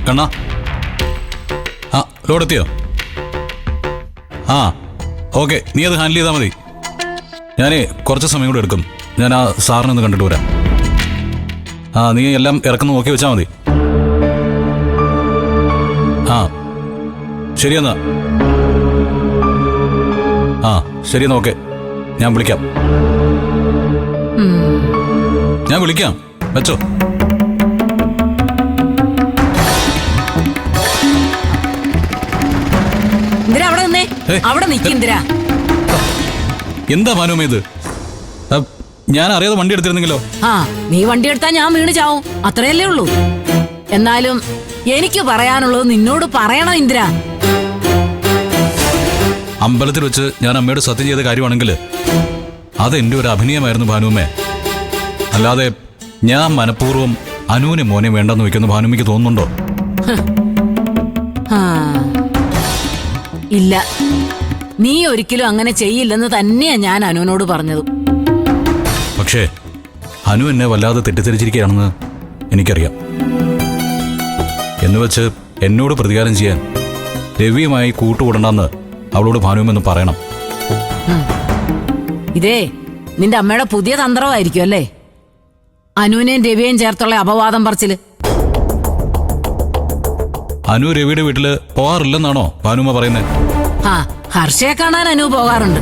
കണ്ണാ, ആ ലോഡ് എത്തിയോ? ആ ഓക്കെ, നീ അത് ഹാൻഡിൽ ചെയ്താൽ മതി. ഞാനേ കുറച്ച് സമയം കൂടെ എടുക്കും. ഞാൻ ആ സാറിനൊന്ന് കണ്ടിട്ട് വരാം. ആ നീ എല്ലാം ഇറക്കുന്ന നോക്കി വെച്ചാൽ മതി. ആ ശരിയെന്നാ. ആ ശരിയെന്നാ, ഓക്കെ. ഞാൻ വിളിക്കാം. വെച്ചോ. എന്താ മാനുമേ ഇത്? ഞാൻ അറിയാതെ വണ്ടി എടുത്തിരുന്നെങ്കിലോ? ആ നീ വണ്ടി എടുത്താ ഞാൻ വീണ് ചാവും, അത്രയല്ലേ ഉള്ളൂ. എന്നാലും എനിക്ക് പറയാനുള്ളത് നിന്നോട് പറയണം ഇന്ദ്ര. അമ്പലത്തിൽ വെച്ച് ഞാൻ അമ്മയോട് സത്യം ചെയ്ത കാര്യമാണെങ്കിൽ അത് എന്റെ ഒരു അഭിനയമായിരുന്നു ഭാനുമ്മേ. അല്ലാതെ ഞാൻ മനഃപൂർവ്വം അനുവിനെ മോനെ വേണ്ടെന്ന് വെക്കുന്ന ഭാനുമ്മയ്ക്ക് തോന്നുന്നുണ്ടോ? ഇല്ല, നീ ഒരിക്കലും അങ്ങനെ ചെയ്യില്ലെന്ന് തന്നെയാ ഞാൻ അനുവിനോട് പറഞ്ഞത്. പക്ഷേ അനു എന്നെ വല്ലാതെ തെറ്റിദ്ധരിച്ചിരിക്കുകയാണെന്ന് എനിക്കറിയാം. എന്നുവെച്ച് എന്നോട് പ്രതികാരം ചെയ്യാൻ രവിയുമായി കൂട്ടുകൂടണ്ടെന്ന് അവളോട് ഭാനുവെന്ന് പറയണം. ഇതേ നിന്റെ അമ്മയുടെ പുതിയ തന്ത്രമായിരിക്കും അല്ലേ, അനുവിനെയും രവിയെയും ചേർത്തുള്ള അപവാദം പറച്ചില്. അനു രവിയുടെ വീട്ടില് പോകാറില്ലെന്നാണോ ഭാനുമ്മ പറയുന്നത്? ആ ഹർഷയെ കാണാൻ അനു പോകാറുണ്ട്.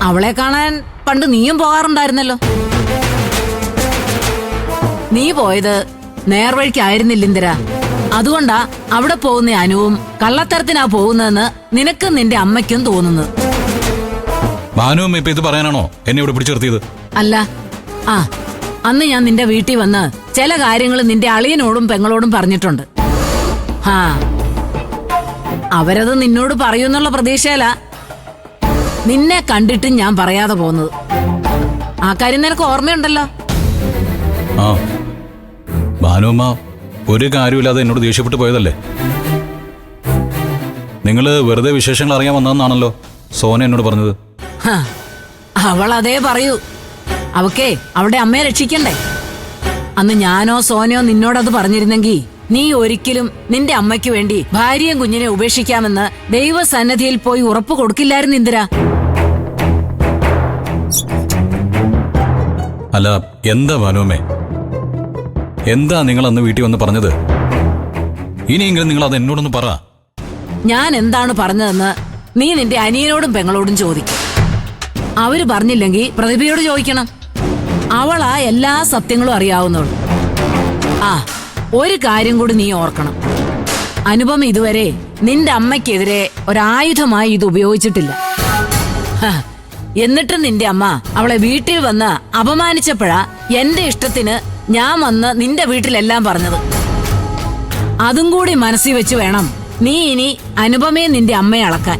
അവളെ കാണാൻ പണ്ട് നീയും പോകാറുണ്ടായിരുന്നല്ലോ. നീ പോയത് നേർവഴിക്കായിരുന്നില്ല ഇന്ദിര. അതുകൊണ്ടാ അവിടെ പോകുന്ന അനുവും കള്ളത്തരത്തിനാ പോകുന്നതെന്ന് നിനക്കും നിന്റെ അമ്മയ്ക്കും തോന്നുന്നത്. ഭാനുവും ഇപ്പൊ ഇത് പറയാനാണോ എന്നെ ഇവിടെ പിടിച്ചു നിർത്തിയത്? അല്ല, ആ അന്ന് ഞാൻ നിന്റെ വീട്ടിൽ വന്ന് ചില കാര്യങ്ങൾ നിന്റെ അളിയനോടും പെങ്ങളോടും പറഞ്ഞിട്ടുണ്ട്. ആ അവരത് നിന്നോട് പറയൂന്നുള്ള പ്രതീക്ഷയില നിന്നെ കണ്ടിട്ട് ഞാൻ പറയാതെ പോകുന്നത്. ആ കാര്യം നിനക്ക് ഓർമ്മയുണ്ടല്ലോ. ആ ഭാനുമ്മ ഒരു കാര്യമില്ലാതെ എന്നോട് ദേഷ്യപ്പെട്ടു പോയതല്ലേ? നിങ്ങള് വെറുതെ വിശേഷങ്ങൾ അറിയാൻ വന്നതെന്നാണല്ലോ സോന എന്നോട് പറഞ്ഞത്. അവൾ അതേ പറയൂ. അവക്കേ അവളുടെ അമ്മയെ രക്ഷിക്കണ്ടേ. അന്ന് ഞാനോ സോനയോ നിന്നോടത് പറഞ്ഞിരുന്നെങ്കിൽ നീ ഒരിക്കലും നിന്റെ അമ്മയ്ക്ക് വേണ്ടി ഭാര്യയും കുഞ്ഞിനെ ഉപേക്ഷിക്കാമെന്ന് ദൈവസന്നിധിയിൽ പോയി ഉറപ്പ് കൊടുക്കില്ലായിരുന്നു ഇന്ദിര. അല്ല എന്താ ഭാനുമ്മേ, എന്താ നിങ്ങൾ അന്ന് വീട്ടിൽ വന്ന് പറഞ്ഞത്? ഇനിയെങ്കിലും നിങ്ങൾ അത് എന്നോടൊന്ന് പറ. ഞാൻ എന്താണ് പറഞ്ഞതെന്ന് നീ നിന്റെ അനിയനോടും പെങ്ങളോടും ചോദിക്കും. അവര് പറഞ്ഞില്ലെങ്കിൽ പ്രതിഭയോട് ചോദിക്കണം. അവളാ എല്ലാ സത്യങ്ങളും അറിയാവുന്നുള്ളൂ. ആ ഒരു കാര്യം കൂടി നീ ഓർക്കണം, അനുപമ ഇതുവരെ നിന്റെ അമ്മയ്ക്കെതിരെ ഒരായുധമായി ഇത് ഉപയോഗിച്ചിട്ടില്ല. എന്നിട്ടും നിന്റെ അമ്മ അവളെ വീട്ടിൽ വന്ന് അപമാനിച്ചപ്പോഴാ എന്റെ ഇഷ്ടത്തിന് ഞാൻ വന്ന് നിന്റെ വീട്ടിലെല്ലാം പറഞ്ഞത്. അതും കൂടി മനസ്സിൽ വെച്ച് വേണം നീ ഇനി അനുപമയെ നിന്റെ അമ്മയെ അളക്കാൻ.